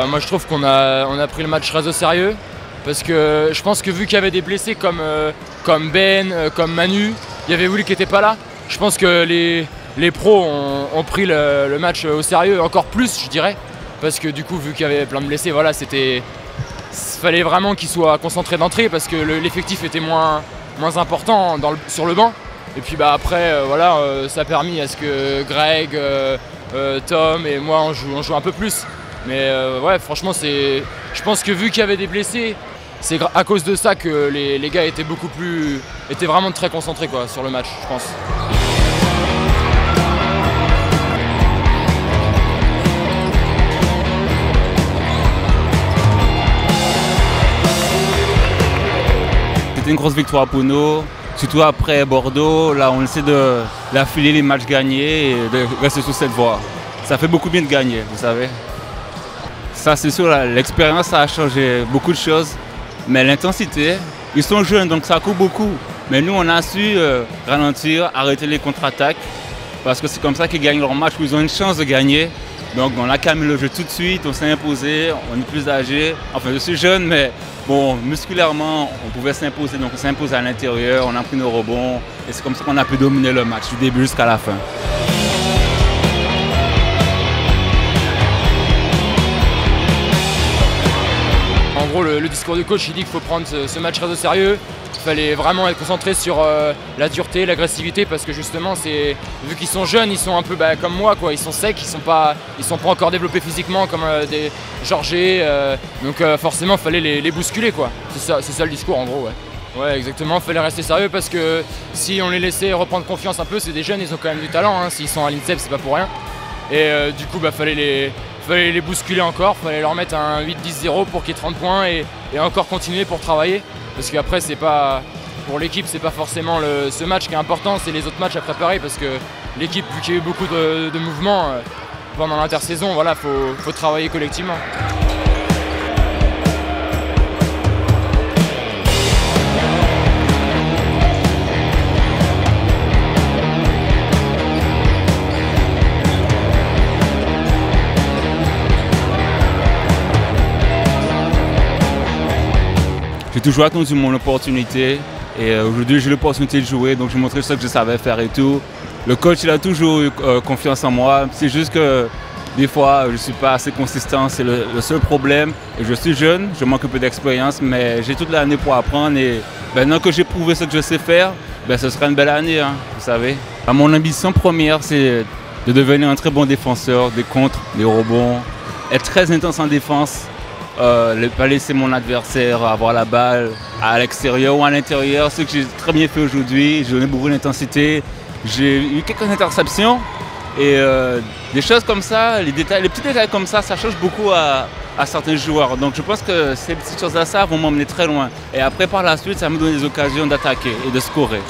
Moi je trouve qu'on a pris le match très au sérieux parce que je pense que vu qu'il y avait des blessés comme Ben, comme Manu, il y avait Will qui n'était pas là. Je pense que les pros ont pris le match au sérieux encore plus, je dirais, parce que du coup vu qu'il y avait plein de blessés, voilà, fallait vraiment qu'ils soient concentrés d'entrée parce que l'effectif était moins important sur le banc. Et puis après voilà, ça a permis à ce que Greg, Tom et moi on joue un peu plus. Mais ouais, franchement je pense que vu qu'il y avait des blessés, c'est à cause de ça que les gars étaient vraiment très concentrés quoi, sur le match, je pense. C'était une grosse victoire pour nous, surtout après Bordeaux. Là, on essaie d'affiler les matchs gagnés et de rester sur cette voie. Ça fait beaucoup bien de gagner, vous savez. Ça, c'est sûr, l'expérience, ça a changé beaucoup de choses. Mais l'intensité, ils sont jeunes, donc ça court beaucoup. Mais nous, on a su ralentir, arrêter les contre-attaques. Parce que c'est comme ça qu'ils gagnent leur match, où ils ont une chance de gagner. Donc on a calmé le jeu tout de suite, on s'est imposé, on est plus âgé. Enfin, je suis jeune, mais bon, musculairement, on pouvait s'imposer. Donc on s'est imposé à l'intérieur, on a pris nos rebonds. Et c'est comme ça qu'on a pu dominer le match, du début jusqu'à la fin. En gros, le discours du coach, il dit qu'il faut prendre ce match très au sérieux. Il fallait vraiment être concentré sur la dureté, l'agressivité, parce que justement, vu qu'ils sont jeunes, ils sont un peu comme moi, quoi. Ils sont secs, ils sont pas encore développés physiquement comme des Georgés. Donc forcément, il fallait les bousculer, quoi. C'est ça le discours, en gros, ouais. Ouais, exactement, il fallait rester sérieux parce que si on les laissait reprendre confiance un peu, c'est des jeunes, ils ont quand même du talent. Hein. S'ils sont à l'INSEP, c'est pas pour rien. Et du coup, fallait les bousculer encore, fallait leur mettre un 8-10-0 pour qu'il y ait 30 points et encore continuer pour travailler. Parce qu'après, pour l'équipe, c'est pas forcément ce match qui est important, c'est les autres matchs à préparer parce que l'équipe, vu qu'il y a eu beaucoup de mouvements pendant l'intersaison, voilà, faut travailler collectivement. J'ai toujours attendu mon opportunité et aujourd'hui j'ai l'opportunité de jouer, donc je montrais ce que je savais faire et tout. Le coach il a toujours eu confiance en moi, c'est juste que des fois je ne suis pas assez consistant, c'est le seul problème. Et je suis jeune, je manque un peu d'expérience, mais j'ai toute l'année pour apprendre et maintenant que j'ai prouvé ce que je sais faire, ce sera une belle année, hein, vous savez. Mon ambition première c'est de devenir un très bon défenseur, des contres, des rebonds, être très intense en défense. Ne pas laisser mon adversaire avoir la balle à l'extérieur ou à l'intérieur, ce que j'ai très bien fait aujourd'hui. J'ai donné beaucoup d'intensité, j'ai eu quelques interceptions et des choses comme ça, les petits détails comme ça change beaucoup à certains joueurs. Donc je pense que ces petites choses-là ça vont m'emmener très loin. Et après par la suite, ça me donne des occasions d'attaquer et de scorer.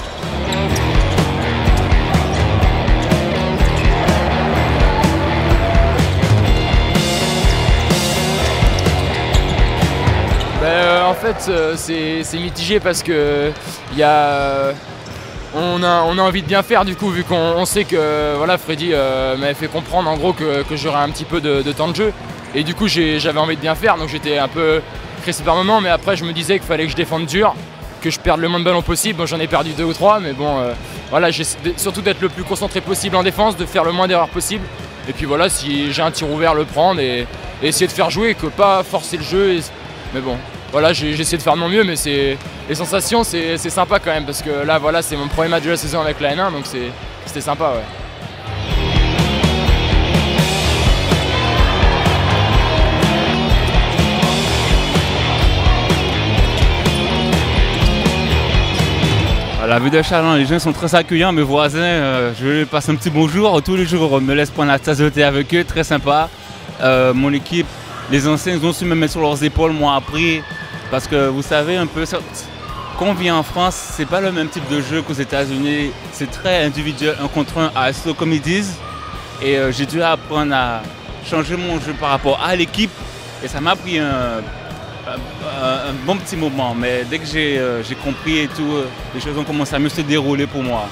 En fait, c'est mitigé parce que on a envie de bien faire du coup, vu qu'on sait que voilà, Freddy m'avait fait comprendre en gros que j'aurais un petit peu de temps de jeu. Et du coup, j'avais envie de bien faire, donc j'étais un peu pressé par moment, mais après je me disais qu'il fallait que je défende dur, que je perde le moins de ballons possible. Bon, j'en ai perdu 2 ou 3, mais bon, voilà, j'essaie surtout d'être le plus concentré possible en défense, de faire le moins d'erreurs possible. Et puis voilà, si j'ai un tir ouvert, le prendre et essayer de faire jouer, que pas forcer le jeu. Mais bon. Voilà, j'ai essayé de faire de mon mieux, mais les sensations, c'est sympa quand même, parce que là, voilà, c'est mon premier match de la saison avec la N1, donc c'était sympa, ouais. À la ville de Challans, les gens sont très accueillants, mes voisins, je vais passer un petit bonjour. Tous les jours, on me laisse prendre la tasse de thé avec eux, très sympa. Mon équipe, les anciens, ils ont su me mettre sur leurs épaules, m'ont appris. Parce que vous savez un peu, quand on vient en France, c'est pas le même type de jeu qu'aux États-Unis. C'est très individuel, 1 contre 1, à ISO comme ils disent. Et j'ai dû apprendre à changer mon jeu par rapport à l'équipe. Et ça m'a pris un bon petit moment. Mais dès que j'ai compris et tout, les choses ont commencé à mieux se dérouler pour moi.